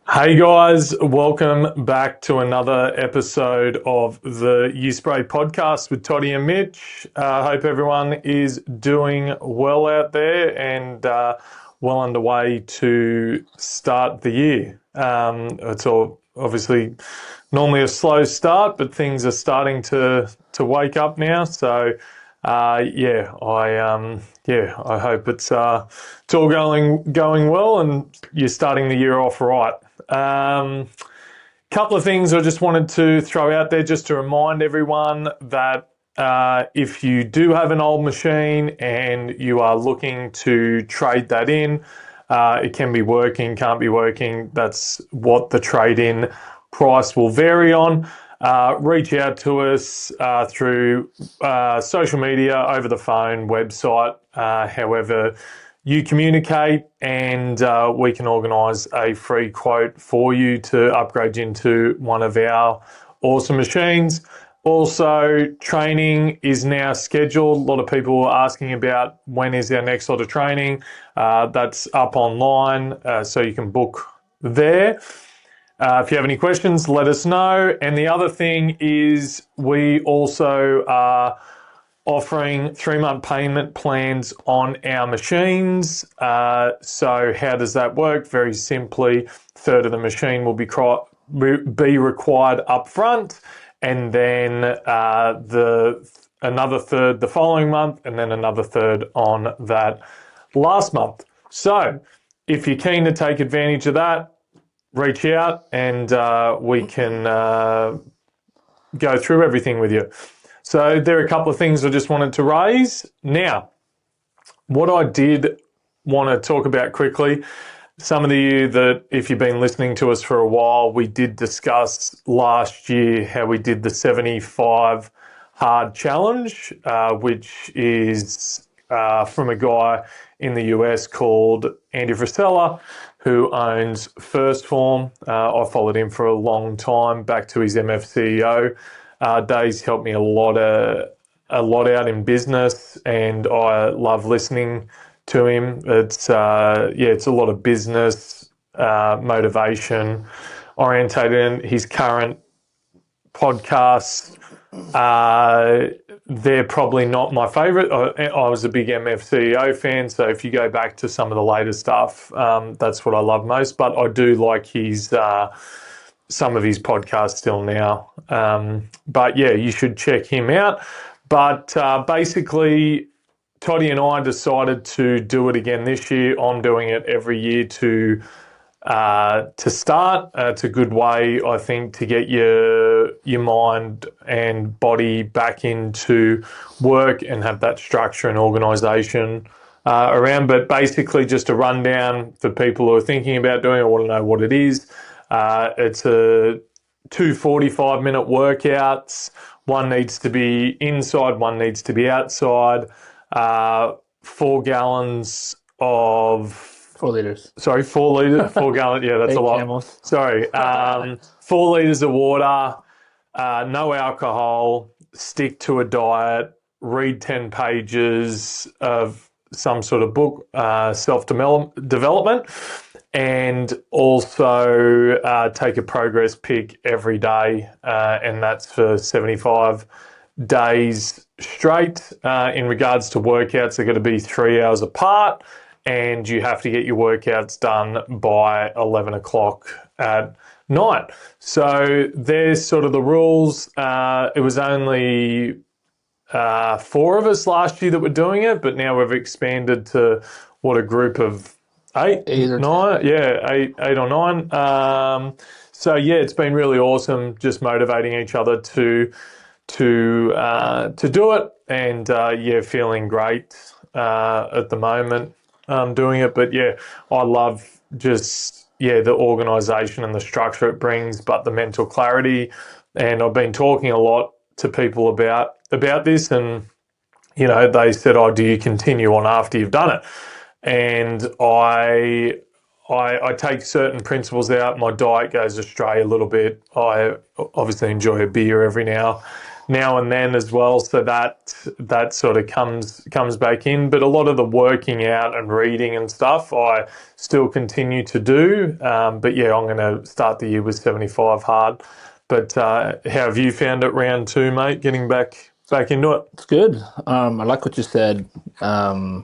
Hey guys, welcome back to another episode of the You Spray podcast with Toddy and Mitch. Hope everyone is doing well out there and well underway to start the year. It's all obviously normally a slow start, but things are starting to wake up now. So I hope it's all going well and you're starting the year off right. Couple of things I just wanted to throw out there just to remind everyone that if you do have an old machine and you are looking to trade that in, it can be working, can't be working. That's what the trade-in price will vary on. Reach out to us through social media, over the phone, website, however you communicate, and we can organise a free quote for you to upgrade you into one of our awesome machines. Also, training is now scheduled. A lot of people are asking about when is our next lot of training. That's up online, so you can book there. If you have any questions, let us know. And the other thing is we also are offering 3-month payment plans on our machines. So how does that work? Very simply, third of the machine will be required up front, and then another third the following month, and then another third on that last month. So if you're keen to take advantage of that, reach out and we can go through everything with you. So there are a couple of things I just wanted to raise. Now, what I did want to talk about quickly, some of you that if you've been listening to us for a while, we did discuss last year how we did the 75 hard challenge, which is from a guy in the US called Andy Frisella, who owns First Form. I followed him for a long time, back to his MFCEO days. Helped me a lot out in business, and I love listening to him. It's a lot of business motivation orientated. His current podcasts, they're probably not my favourite. I was a big MFCEO fan, so if you go back to some of the later stuff, that's what I love most. But I do like some of his podcasts still now. But yeah, you should check him out. But basically, Toddy and I decided to do it again this year. I'm doing it every year to start. It's a good way, I think, to get your mind and body back into work and have that structure and organisation around. But basically, just a rundown for people who are thinking about doing it or want to know what it is. It's two 45-minute workouts. One needs to be inside, one needs to be outside. 4 gallons of 4 liters. Sorry, 4 liters. 4 gallons. Yeah, that's 8 a lot. camels. Sorry. 4 liters of water, no alcohol, stick to a diet, read 10 pages of some sort of book, self-development, and also take a progress pic every day, and that's for 75 days straight. In regards to workouts, they're going to be 3 hours apart, and you have to get your workouts done by 11 o'clock at night. So there's sort of the rules. It was only 4 of us last year that were doing it, but now we've expanded to a group of 8 or 9. Yeah, eight or 9. So yeah, it's been really awesome just motivating each other to do it, and feeling great at the moment doing it. But yeah, I love just the organisation and the structure it brings, but the mental clarity. And I've been talking a lot to people about this, and they said, "Oh, do you continue on after you've done it?" And I take certain principles out. My diet goes astray a little bit. I obviously enjoy a beer every now now and then as well, so that sort of comes back in. But a lot of the working out and reading and stuff, I still continue to do. But yeah, I'm going to start the year with 75 hard. But how have you found it round two, mate? Getting back into it? It's good. I like what you said a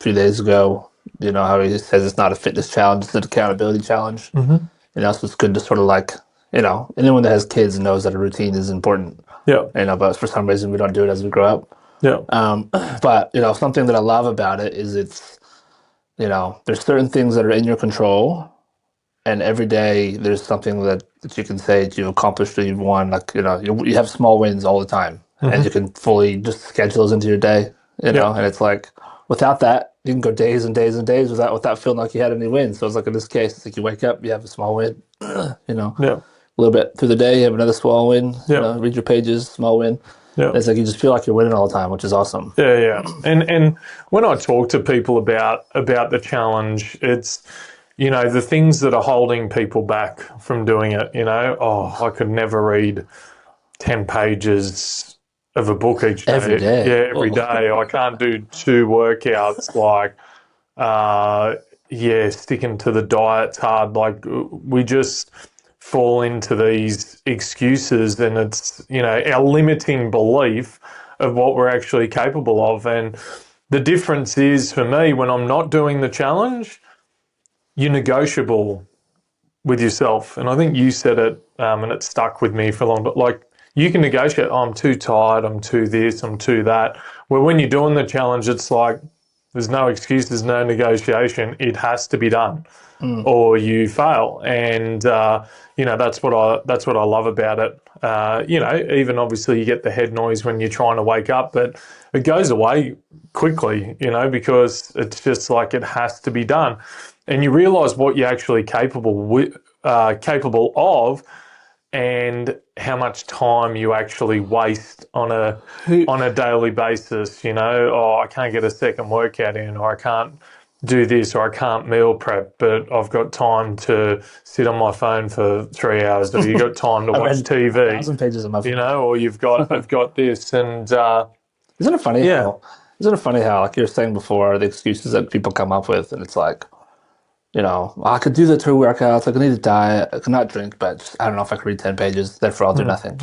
few days ago. You know how he says it's not a fitness challenge; it's an accountability challenge. Mm-hmm. So it's good to sort of like anyone that has kids knows that a routine is important. Yeah, But for some reason we don't do it as we grow up. yeah, But something that I love about it is there's certain things that are in your control, and every day there's something that you can say that you've accomplished or you've won. Like you have small wins all the time, and you mm-hmm. can fully just schedule those into your day. Yeah, And it's like without that, you can go days and days and days without feeling like you had any wins. So it's like in this case, it's like you wake up, you have a small win. yeah, A little bit through the day, you have another small win. yeah, Read your pages, small win. yeah. And it's like you just feel like you're winning all the time, which is awesome. Yeah, yeah. And when I talk to people about the challenge, it's the things that are holding people back from doing it. Oh, I could never read 10 pages of a book each day. Every day. Yeah, every day. I can't do 2 workouts. Like, sticking to the diet's hard. Like, we just fall into these excuses, and it's our limiting belief of what we're actually capable of. And the difference is, for me, when I'm not doing the challenge, you're negotiable with yourself. And I think you said it, and it stuck with me for a long time. Like, you can negotiate, oh, I'm too tired, I'm too this, I'm too that. Where when you're doing the challenge, it's like there's no excuse, there's no negotiation. It has to be done, or you fail. And that's what I love about it. Even obviously you get the head noise when you're trying to wake up, but it goes away quickly. Because it's just like it has to be done, and you realise what you're actually capable of, and how much time you actually waste on a daily basis. Oh, I can't get a second workout in, or I can't do this, or I can't meal prep, but I've got time to sit on my phone for 3 hours, or you've got time to I watch read TV, 1,000 pages of my phone. or I've got this, and Isn't it funny yeah, how isn't it funny how like you were saying before the excuses that people come up with and it's like, I could do the 2 workouts, I could need a diet, I could not drink, but I don't know if I could read 10 pages, therefore I'll do nothing.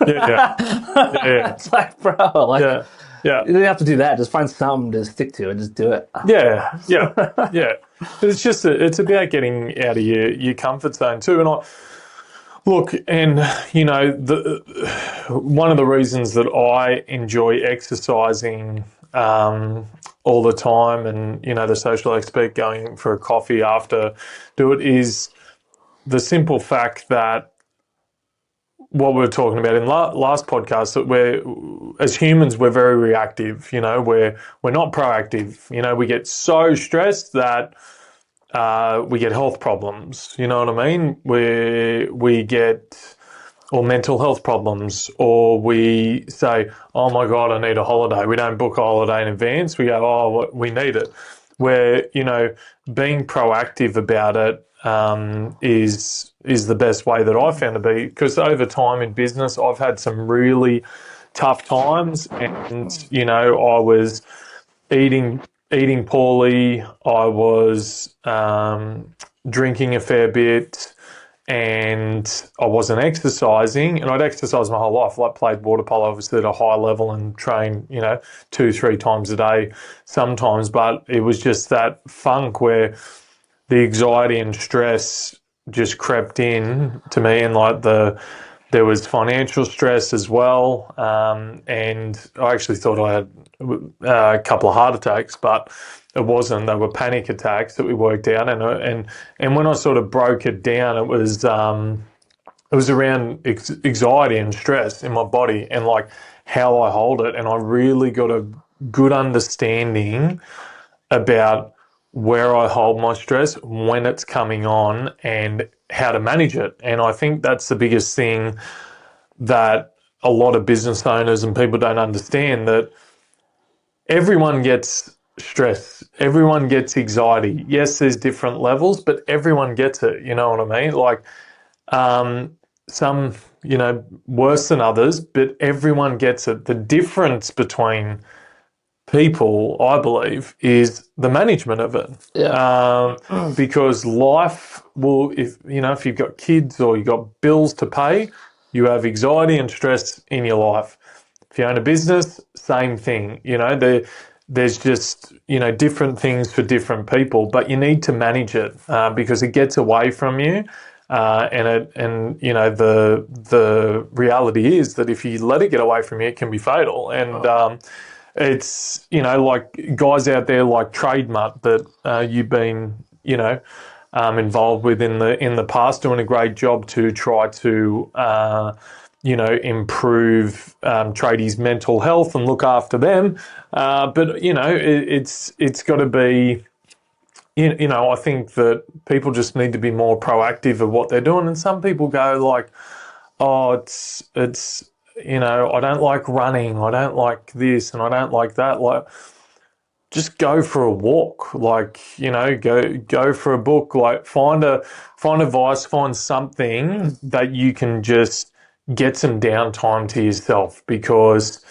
yeah, yeah, yeah, It's like, bro, like yeah, yeah. you don't have to do that. Just find something to stick to and just do it. Yeah, yeah, yeah. But it's about getting out of your comfort zone too. And look, and one of the reasons that I enjoy exercising all the time, and the social expert going for a coffee after do it, is the simple fact that what we were talking about in last podcast, that we're, as humans, we're very reactive. We're not proactive. We get so stressed that we get health problems. You know what I mean? We get, or mental health problems, or we say, oh my God, I need a holiday. We don't book a holiday in advance. We go, oh, we need it. Where, being proactive about it is the best way that I've found to be, because over time in business, I've had some really tough times, and, I was eating poorly. I was drinking a fair bit, and I wasn't exercising. And I'd exercised my whole life. Like, played water polo, obviously, at a high level, and train, 2-3 times a day sometimes. But it was just that funk where the anxiety and stress just crept in to me, and there was financial stress as well, and I actually thought I had a couple of heart attacks, but it wasn't. They were panic attacks that we worked out, and when I sort of broke it down, it was around anxiety and stress in my body, and like how I hold it, and I really got a good understanding about where I hold my stress, when it's coming on, and how to manage it. And I think that's the biggest thing that a lot of business owners and people don't understand, that everyone gets stress, everyone gets anxiety. Yes, there's different levels, but everyone gets it. You know what I mean? Like, some, worse than others, but everyone gets it. The difference between people, I believe, is the management of it. Yeah. Because life will, if you've got kids or you've got bills to pay, you have anxiety and stress in your life. If you own a business, same thing. There's just different things for different people, but you need to manage it because it gets away from you. The reality is that if you let it get away from you, it can be fatal. And it's like guys out there like Trademut that you've been involved with in the past, doing a great job to try to improve tradies' mental health and look after them. But it's got to be. I think that people just need to be more proactive of what they're doing. And some people go like, "Oh, it's I don't like running, I don't like this, and I don't like that." Like, just go for a walk. Like, go for a book. Like, find advice, find something that you can just get some downtime to yourself. Because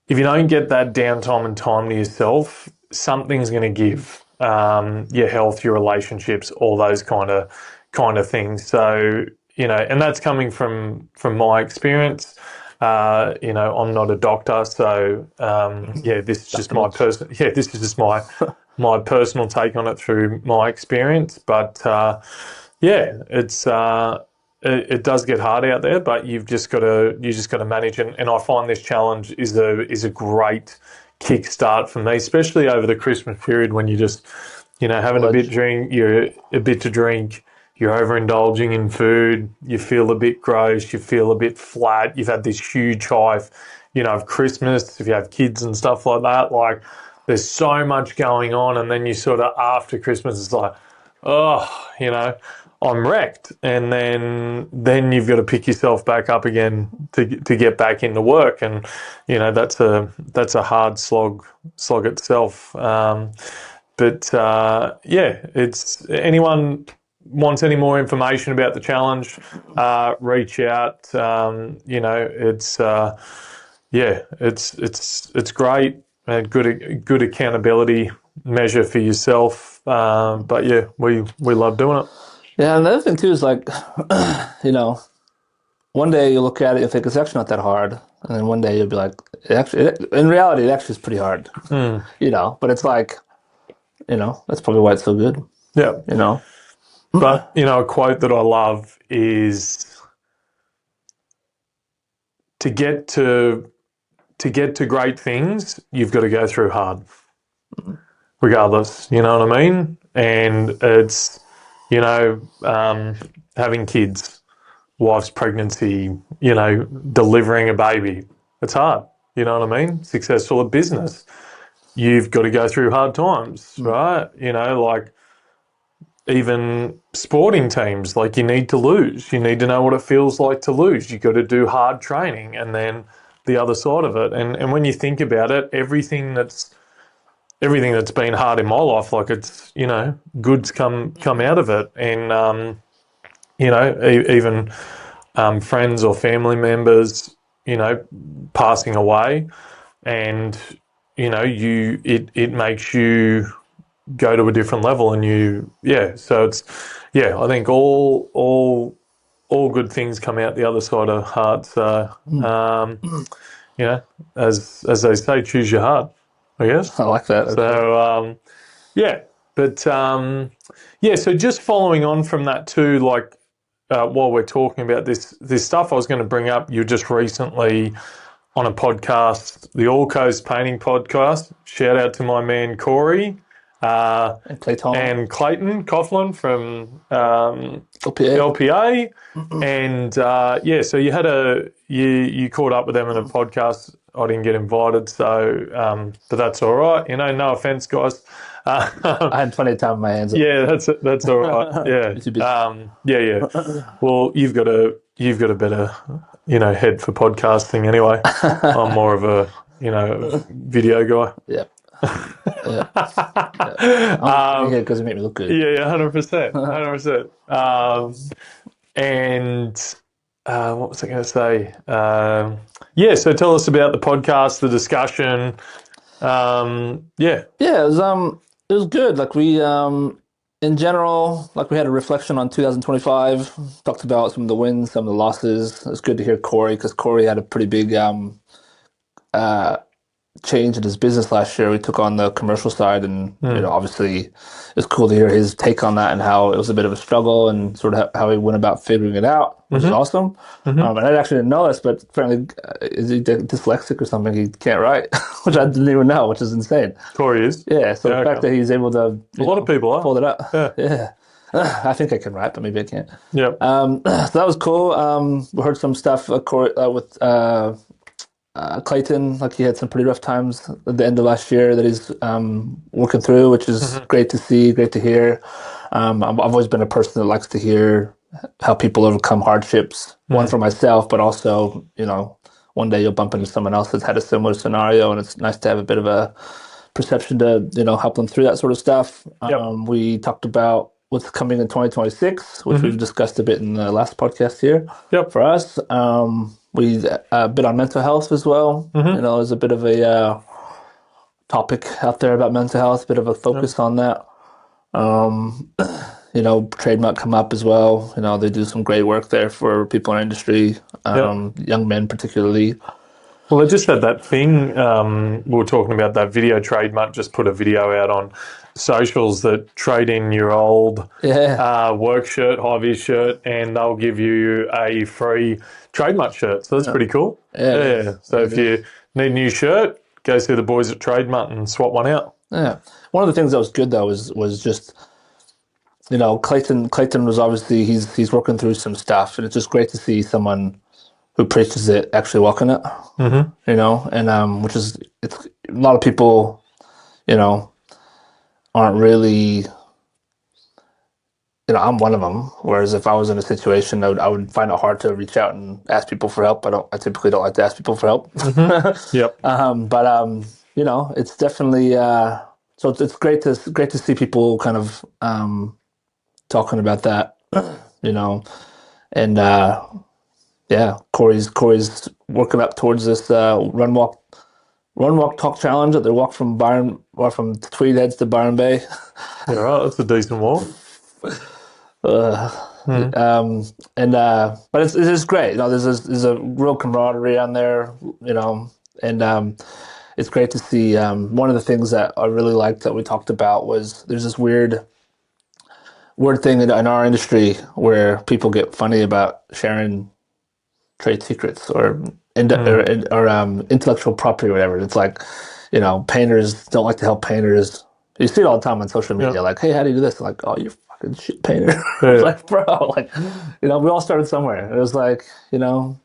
if you don't get that downtime and time to yourself, something's going to give. Your health, your relationships, all those kind of things. So and that's coming from my experience. I'm not a doctor, so this is just my personal. Yeah, this is just my personal take on it through my experience. But it's. It does get hard out there, but you just got to manage it. And I find this challenge is a great kickstart for me, especially over the Christmas period when you just having a bit to drink, you're overindulging in food, you feel a bit gross, you feel a bit flat. You've had this huge high, of Christmas. If you have kids and stuff like that, like there's so much going on, and then you sort of after Christmas, it's like, oh, I'm wrecked, and then you've got to pick yourself back up again to get back into work, and that's a hard slog itself. It's anyone wants any more information about the challenge, reach out. It's great. A good accountability measure for yourself. But yeah, we love doing it. Yeah, and the other thing too is like, one day you look at it, you'll think it's actually not that hard, and then one day you'll be like, in reality, it actually is pretty hard. But it's like, that's probably why it's so good. Yeah. But a quote that I love is to get to great things, you've got to go through hard, regardless. You know what I mean? And it's having kids, wife's pregnancy, delivering a baby. It's hard. You know what I mean? Successful at business, you've got to go through hard times, right? Like even sporting teams, like you need to lose. You need to know what it feels like to lose. You've got to do hard training, and then the other side of it. And when you think about it, everything that's been hard in my life, like it's goods come out of it, and even friends or family members, passing away, and it makes you go to a different level, and so it's I think all good things come out the other side of hard. So as they say, choose your heart, I guess. I like that. So so just following on from that too, like while we're talking about this stuff, I was going to bring up, you just recently on a podcast, the All Coast Painting Podcast. Shout out to my man Corey. And Clayton Coughlin from LPA. LPA. And so you caught up with them in a podcast. I didn't get invited, so but that's all right. No offense, guys. I had plenty of time on my hands. Yeah, that's all right. Yeah. Well, you've got a better head for podcasting anyway. I'm more of a video guy. Yeah. Because it made me look good. Yeah, 100%. And what was I going to say? Yeah, so tell us about the podcast, the discussion. Yeah. Yeah, it was good. Like we in general, like we had a reflection on 2025, talked about some of the wins, some of the losses. It's good to hear Corey because Corey had a pretty big uh change in his business last year. We took on the commercial side, and obviously, it's cool to hear his take on that and how it was a bit of a struggle and sort of how he went about figuring it out, which is awesome. And I actually didn't know this, but apparently, is he dyslexic or something? He can't write, which I didn't even know, which is insane. Corey is. Yeah, so Yeah, the fact okay. that he's able to A lot of people pull are. it up, Yeah. yeah. I think I can write, but maybe I can't. Yep. So that was cool. We heard some stuff with Clayton, like he had some pretty rough times at the end of last year that he's working through, which is great to see, great to hear. I've always been a person that likes to hear how people overcome hardships, one for myself, but also, one day you'll bump into someone else that's had a similar scenario, and it's nice to have a bit of a perception to, help them through that sort of stuff. Yep. We talked about what's coming in 2026, which we've discussed a bit in the last podcast here Yep. for us. We a bit on mental health as well. There's a bit of a topic out there about mental health, a bit of a focus on that. Trademark come up as well. They do some great work there for people in our industry, young men particularly. Well, I just had that thing. We were talking about that video. Trademark just put a video out on socials that trade in your old work shirt, high-vis shirt, and they'll give you a free trademark shirt. So that's pretty cool. Yeah. So if you need a new shirt, go see the boys at Trademark and swap one out. Yeah. One of the things that was good though was just Clayton was obviously he's working through some stuff, and it's just great to see someone who preaches it actually walking it. And which is it's a lot of people, aren't really. I'm one of them. Whereas if I was in a situation, I would find it hard to reach out and ask people for help. I typically don't like to ask people for help. Yep. It's definitely so it's great to see people kind of talking about that, and Corey's working up towards this run walk talk challenge at the walk from Tweed Heads to Byron Bay. Yeah, right. That's a decent walk. But it's great. There's a real camaraderie on there, and it's great to see. One of the things that I really liked that we talked about was there's this weird thing in our industry where people get funny about sharing trade secrets or intellectual property or whatever. It's like, painters don't like to help painters. You see it all the time on social media, like, hey, how do you do this? Like, oh, you're fucking shit painter. It's like, bro, we all started somewhere. It was like, when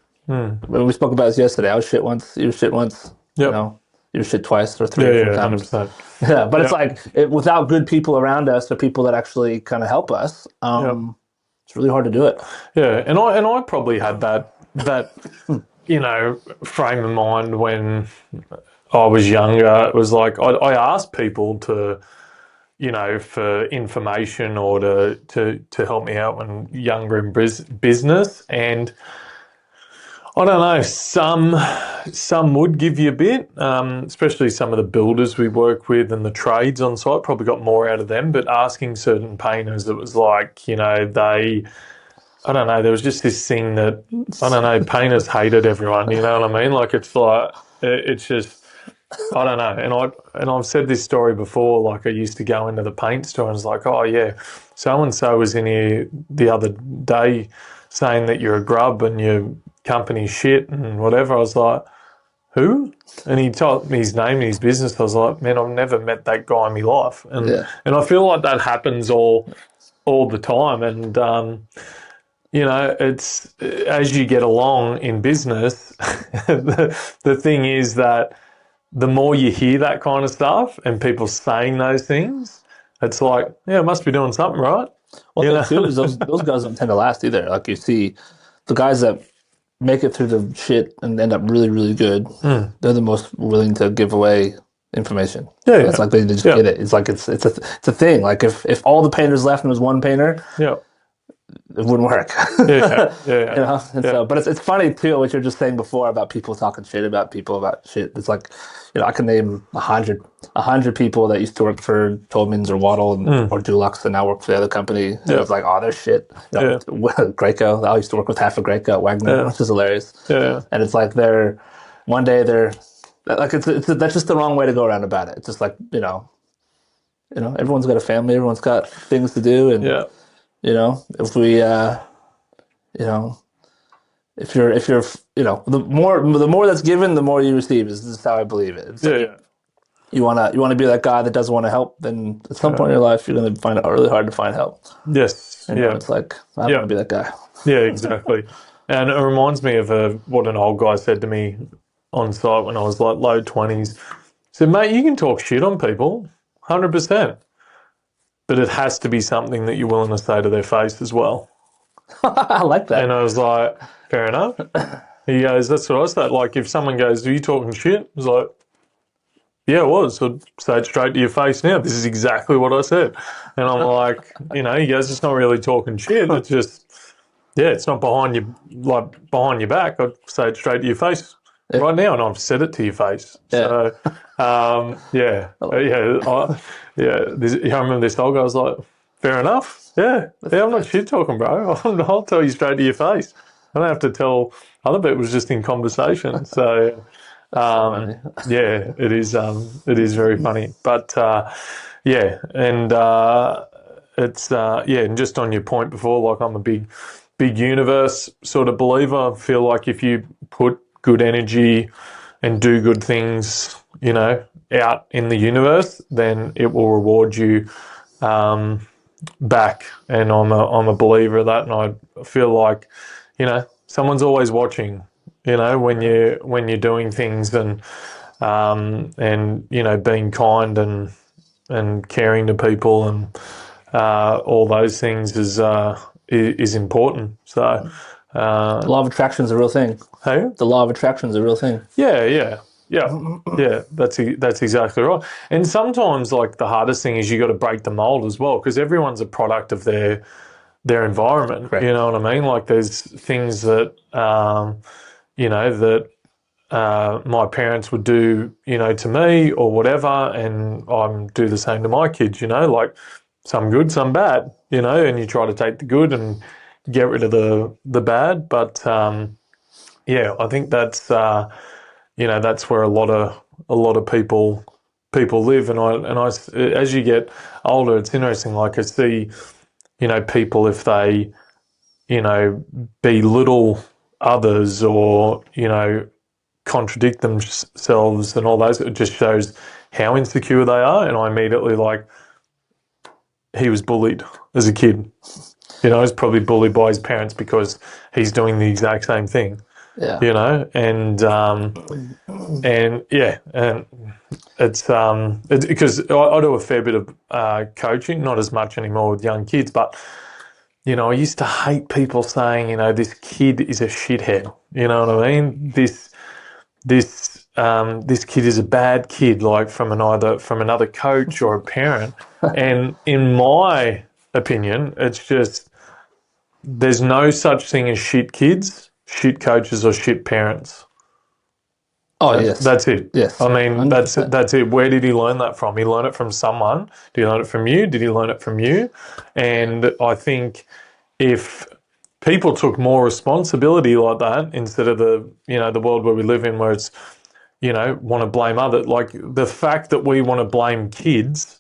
we spoke about this yesterday, I was shit once, you were shit once, you were shit twice or three or four times. 100%. Yeah, but it's like, without good people around us or people that actually kind of help us, it's really hard to do it. Yeah, and I probably had that frame of mind when I was younger. It was like I asked people to, for information or to help me out when younger in business, and I don't know, some would give you a bit, especially some of the builders we work with and the trades on site, probably got more out of them, but asking certain painters, it was like, I don't know, there was just this thing that, I don't know, painters hated everyone, you know what I mean? Like, it's like, it's just, I don't know. And I've said this story before, like I used to go into the paint store and it's like, oh yeah, so-and-so was in here the other day saying that you're a grub and your company's shit and whatever. I was like, who? And he told me his name and his business. I was like, man, I've never met that guy in my life. And I feel like that happens all the time. And, it's as you get along in business, the thing is that the more you hear that kind of stuff and people saying those things, it's like, yeah, it must be doing something right. Well, too is those guys don't tend to last either. Like you see, the guys that make it through the shit and end up really, really good, they're the most willing to give away information. It's like they just get it. It's like it's a thing. Like if all the painters left and it was one painter, it wouldn't work. Yeah, yeah, And yeah. so, but it's funny too what you're just saying before about people talking shit about people about shit. It's like, I can name a hundred people that used to work for Tolman's or Waddle or Dulux and now work for the other company, and Yeah, it's like, oh, they're shit. yeah, Graco. I used to work with half of Graco at Wagner, yeah, which is hilarious. yeah, And it's like one day they're like, that's just the wrong way to go around about it. It's just like, everyone's got a family, everyone's got things to do, and yeah, if we, you know, if you're, the more that's given, the more you receive. Is how I believe it. It's like yeah, you wanna be that guy that doesn't want to help. Then at some yeah. point in your life, you're gonna find it really hard to find help. Yes, yeah, It's like I don't yeah, want to be that guy. yeah, exactly. And it reminds me of what an old guy said to me on site when I was like low 20s. He said, mate, you can talk shit on people, 100%, but it has to be something that you're willing to say to their face as well. I like And that. I was like, fair enough. He goes, that's what I said. Like, if someone goes, are you talking shit? I was like, yeah, I was. I'd say it straight to your face now. This is exactly what I said. And I'm like, he goes, it's not really talking shit. It's just, yeah, it's not behind your back. I'd say it straight to your face Yeah, right now, and I've said it to your face. yeah. So, I remember this old guy was like, fair enough. Yeah, I'm not shit talking, bro. I'll tell you straight to your face. I don't have to tell other people. It's just in conversation. So, That's so funny. yeah, it is. It is very funny, but yeah, and it's and just on your point before, like I'm a big universe sort of believer. I feel like if you put good energy and do good things, out in the universe, then it will reward you back. And I'm a believer of that, and I feel like, someone's always watching. When you're doing things and being kind and caring to people and all those things is important. So, The law of attraction is a real thing. hey, The law of attraction is a real thing. yeah, yeah, yeah, yeah. That's exactly right. And sometimes, like the hardest thing is you got to break the mold as well, because everyone's a product of their environment. You Correct. know what I mean? Like there's things that that my parents would do, to me or whatever, and I do the same to my kids. Like some good, some bad. And you try to take the good and get rid of the bad. But yeah, I think that's where a lot of people live. And I as you get older, it's interesting. Like I see, people if they belittle others or contradict themselves and all those, it just shows how insecure they are. And I immediately like, he was bullied as a kid. He's probably bullied by his parents because he's doing the exact same thing. Yeah. And yeah, and it's because I do a fair bit of coaching, not as much anymore with young kids, but I used to hate people saying, this kid is a shithead. You know what I mean? This kid is a bad kid, like from another coach or a parent. And in my opinion, it's just there's no such thing as shit kids, shit coaches, or shit parents. Oh yes. That's it. Yes. I mean, that's 100%. that's it. Where did he learn that from? He learned it from someone. Did he learn it from you? Did he learn it from you? And I think if people took more responsibility like that instead of the world where we live in, where it's want to blame others, like the fact that we want to blame kids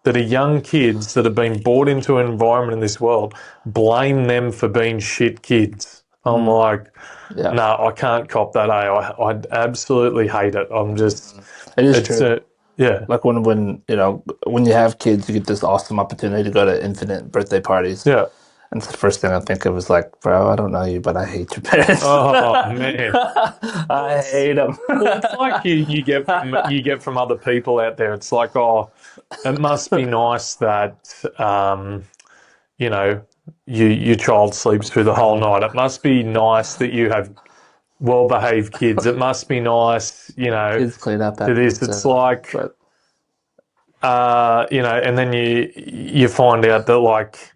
that are young kids that have been brought into an environment in this world, blame them for being shit kids. I'm like, Yeah. no, I can't cop that. I absolutely hate it. It is It's true. yeah, Like when you have kids, you get this awesome opportunity to go to infinite birthday parties. yeah. And it's the first thing I think of is like, bro, I don't know you, but I hate your parents. Oh man. I hate them. Well, it's like you get from other people out there. It's like, oh, it must be nice that your child sleeps through the whole night. It must be nice that you have well-behaved kids. It must be nice, Kids clean up to after this. It's themselves. like, But and then you find out that like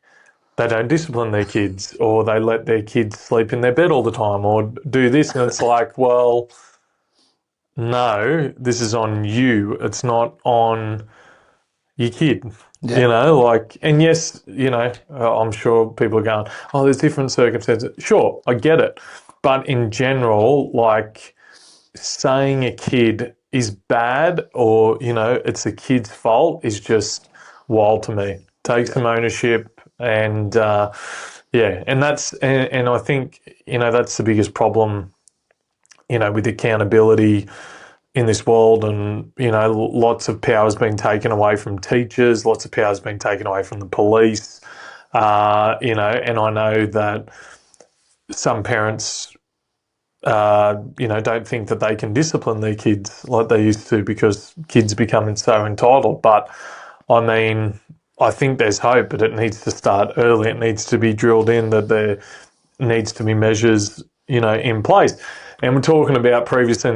they don't discipline their kids, or they let their kids sleep in their bed all the time, or do this. And it's like, well, no, this is on you. It's not on your kid. Yeah. And yes, I'm sure people are going, oh, there's different circumstances. Sure, I get it. But in general, like, saying a kid is bad, or, it's a kid's fault, is just wild to me. Take some ownership, and and I think, that's the biggest problem, with accountability in this world. And, lots of power has been taken away from teachers, lots of power has been taken away from the police, and I know that some parents, don't think that they can discipline their kids like they used to, because kids becoming so entitled. But I mean, I think there's hope, but it needs to start early. It needs to be drilled in that there needs to be measures, in place. And we're talking about previously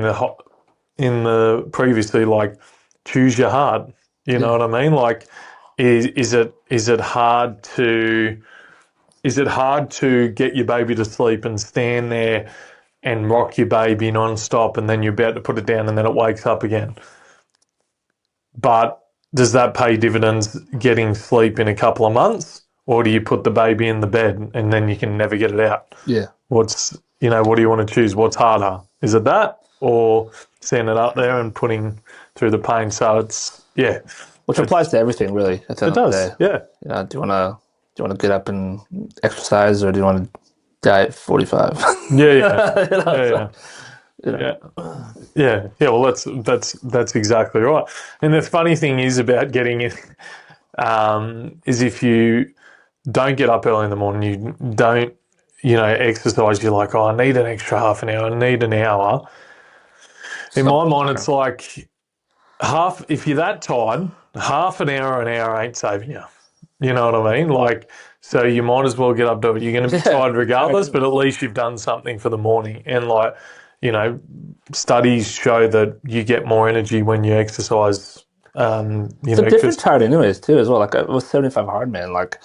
previously, like, choose your heart. You know what I mean? Like, is it hard to get your baby to sleep and stand there and rock your baby non-stop, and then you're about to put it down and then it wakes up again? But does that pay dividends getting sleep in a couple of months? Or do you put the baby in the bed and then you can never get it out? Yeah. What do you want to choose? What's harder? Is it that, or standing up there and putting through the pain? So Which applies to everything, really. At the it end of the does. day. Yeah. Do you want to get up and exercise, or do you want to die at 45? Yeah. Yeah. Well, that's exactly right. And the funny thing is about getting it, is if you don't get up early in the morning, you don't, exercise, you're like, oh, I need an extra half an hour, I need an hour. In my mind, it's like, if you're that tired, half an hour ain't saving you. You know what I mean? Like, so you might as well get up to it. You're going to be tired regardless, but at least you've done something for the morning. And, like, studies show that you get more energy when you exercise. It's a different tired anyways, too, as well. Like, with 75 hard, man, like,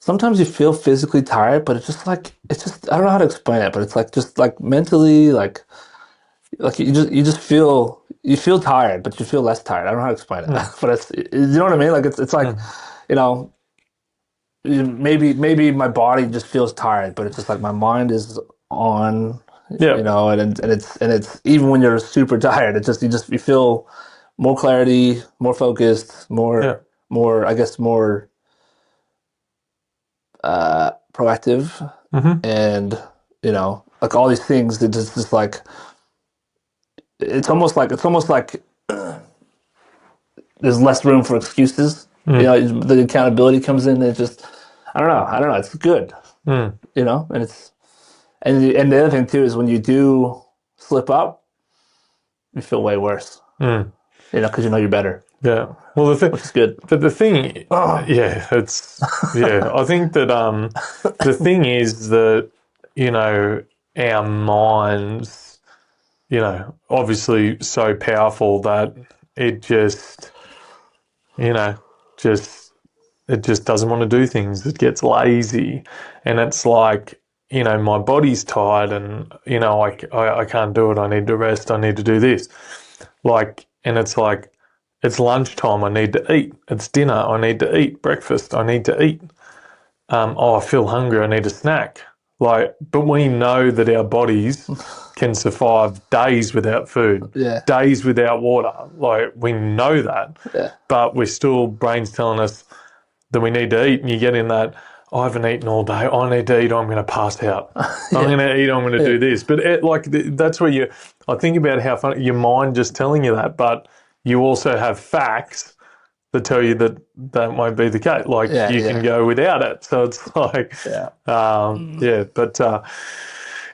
sometimes you feel physically tired, but it's just, I don't know how to explain it, but it's like, just like mentally, like you just you feel tired, but you feel less tired. I don't know how to explain it, but you know what I mean? Like, it's like, you know, maybe my body just feels tired, but it's just like my mind is on, Yeah. and it's even when you're super tired, you feel more clarity, more focused, more, I guess, more proactive, and like all these things. It just like it's almost like there's less room for excuses. The accountability comes in. And it just I don't know. It's good, and and the other thing too is when you do slip up, you feel way worse. Because you're better. Yeah. Well, Which is good. But the thing, it's I think that the thing is that our minds, obviously so powerful that it just just it just doesn't want to do things. It gets lazy, and it's like, my body's tired, and I can't do it. I need to rest. I need to do this. Like, and it's like, it's lunchtime, I need to eat. It's dinner, I need to eat. Breakfast, I need to eat. I feel hungry, I need a snack. Like, but we know that our bodies can survive days without food, days without water. Like, we know that, but we're still, brain's telling us that we need to eat. And you get in that, I haven't eaten all day, I need to eat, I'm going to pass out. I'm going to eat, I'm going to do this. But that's where I think about how funny, your mind just telling you that, but you also have facts that tell you that that won't be the case. Like, you can go without it. So it's like, But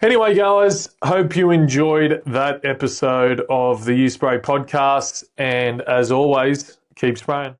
anyway, guys, hope you enjoyed that episode of the U Spray podcast. And as always, keep spraying.